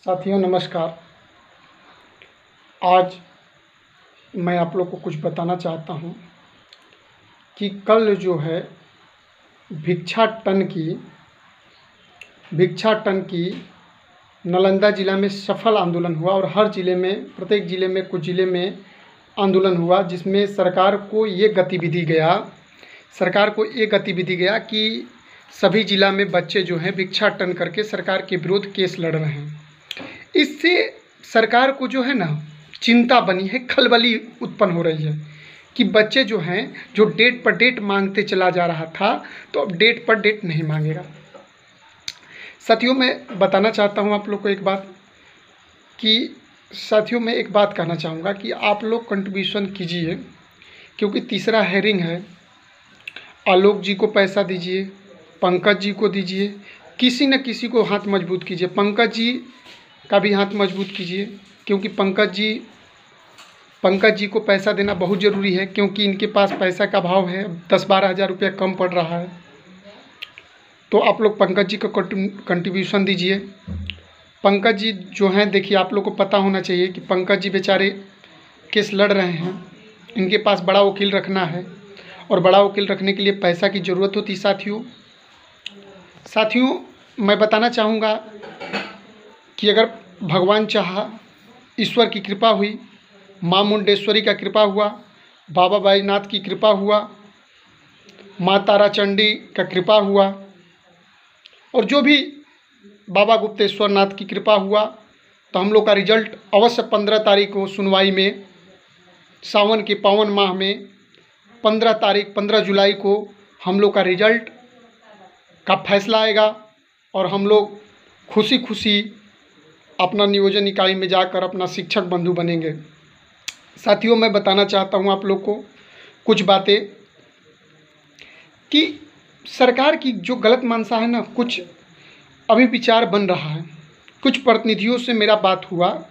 साथियों नमस्कार। आज मैं आप लोग को कुछ बताना चाहता हूँ कि कल जो है भिक्षाटन की नालंदा ज़िला में सफल आंदोलन हुआ और हर ज़िले में, प्रत्येक ज़िले में, कुछ ज़िले में आंदोलन हुआ, जिसमें सरकार को ये गतिविधि गया कि सभी ज़िला में बच्चे जो हैं भिक्षाटन करके सरकार के विरुद्ध केस लड़ रहे हैं। इससे सरकार को जो है ना चिंता बनी है, खलबली उत्पन्न हो रही है कि बच्चे जो हैं जो डेट पर डेट मांगते चला जा रहा था, तो अब डेट पर डेट नहीं मांगेगा। साथियों मैं बताना चाहता हूं आप लोग को एक बात मैं एक बात कहना चाहूँगा कि आप लोग कंट्रीब्यूशन कीजिए, क्योंकि तीसरा हेयरिंग है। आलोक जी को पैसा दीजिए, पंकज जी को दीजिए, किसी न किसी को हाथ मजबूत कीजिए। पंकज जी का भी हाथ मजबूत कीजिए, क्योंकि पंकज जी को पैसा देना बहुत ज़रूरी है, क्योंकि इनके पास पैसा का अभाव है। 10-12 हज़ार रुपया कम पड़ रहा है, तो आप लोग पंकज जी को कंट्रीब्यूशन दीजिए। पंकज जी जो हैं, देखिए आप लोग को पता होना चाहिए कि पंकज जी बेचारे केस लड़ रहे हैं, इनके पास बड़ा वकील रखना है और बड़ा वकील रखने के लिए पैसा की ज़रूरत होती। साथियों मैं बताना चाहूँगा कि अगर भगवान चाहा, ईश्वर की कृपा हुई, माँ मुंडेश्वरी का कृपा हुआ, बाबा बैजनाथ की कृपा हुआ, माँ तारा चंडी का कृपा हुआ, और जो भी बाबा गुप्तेश्वर नाथ की कृपा हुआ, तो हम लोग का रिजल्ट अवश्य 15 तारीख को सुनवाई में, सावन के पावन माह में 15 जुलाई को हम लोग का रिजल्ट का फैसला आएगा और हम लोग खुशी खुशी अपना नियोजन इकाई में जाकर अपना शिक्षक बंधु बनेंगे। साथियों मैं बताना चाहता हूं आप लोग को कुछ बातें कि सरकार की जो गलत मंशा है ना, कुछ अभी विचार बन रहा है। कुछ प्रतिनिधियों से मेरा बात हुआ,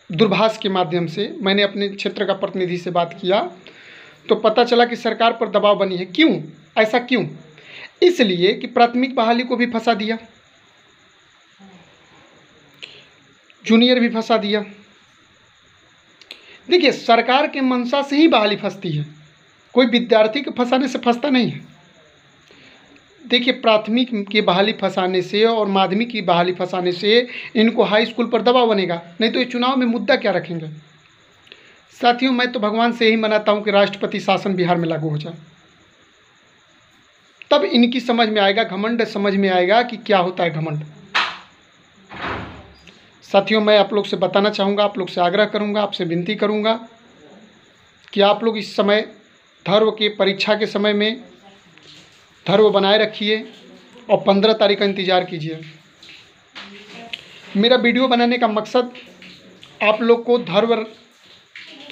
दूरभाष के माध्यम से मैंने अपने क्षेत्र का प्रतिनिधि से बात किया, तो पता चला कि सरकार पर दबाव बनी है। क्यों ऐसा? क्यों? इसलिए कि प्राथमिक बहाली को भी फंसा दिया, जूनियर भी फंसा दिया। देखिए सरकार के मंशा से ही बहाली फंसती है, कोई विद्यार्थी के फंसाने से फंसता नहीं है। देखिए प्राथमिक की बहाली फंसाने से और माध्यमिक की बहाली फंसाने से इनको हाई स्कूल पर दबाव बनेगा, नहीं तो ये चुनाव में मुद्दा क्या रखेंगे। साथियों मैं तो भगवान से यही मनाता हूँ कि राष्ट्रपति शासन बिहार में लागू हो जाए, तब इनकी समझ में आएगा, घमंड समझ में आएगा कि क्या होता है घमंड। साथियों मैं आप लोग से बताना चाहूँगा, आप लोग से आग्रह करूँगा, आपसे विनती करूँगा कि आप लोग इस समय धर्म के परीक्षा के समय में धर्म बनाए रखिए और 15 तारीख का इंतज़ार कीजिए। मेरा वीडियो बनाने का मकसद आप लोग को धैर्य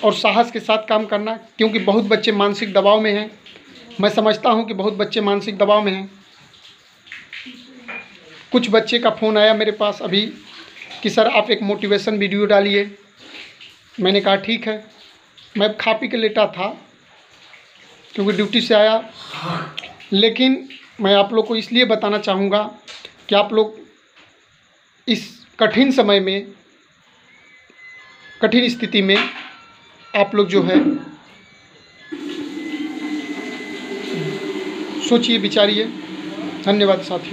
और साहस के साथ काम करना, क्योंकि बहुत बच्चे मानसिक दबाव में हैं। मैं समझता हूं कि बहुत बच्चे मानसिक दबाव में हैं। कुछ बच्चे का फ़ोन आया मेरे पास अभी कि सर आप एक मोटिवेशन वीडियो डालिए। मैंने कहा ठीक है। मैं खा पी के लेटा था क्योंकि ड्यूटी से आया, लेकिन मैं आप लोग को इसलिए बताना चाहूँगा कि आप लोग इस कठिन समय में, कठिन स्थिति में आप लोग जो है सोचिए, विचारिए। धन्यवाद साथियों।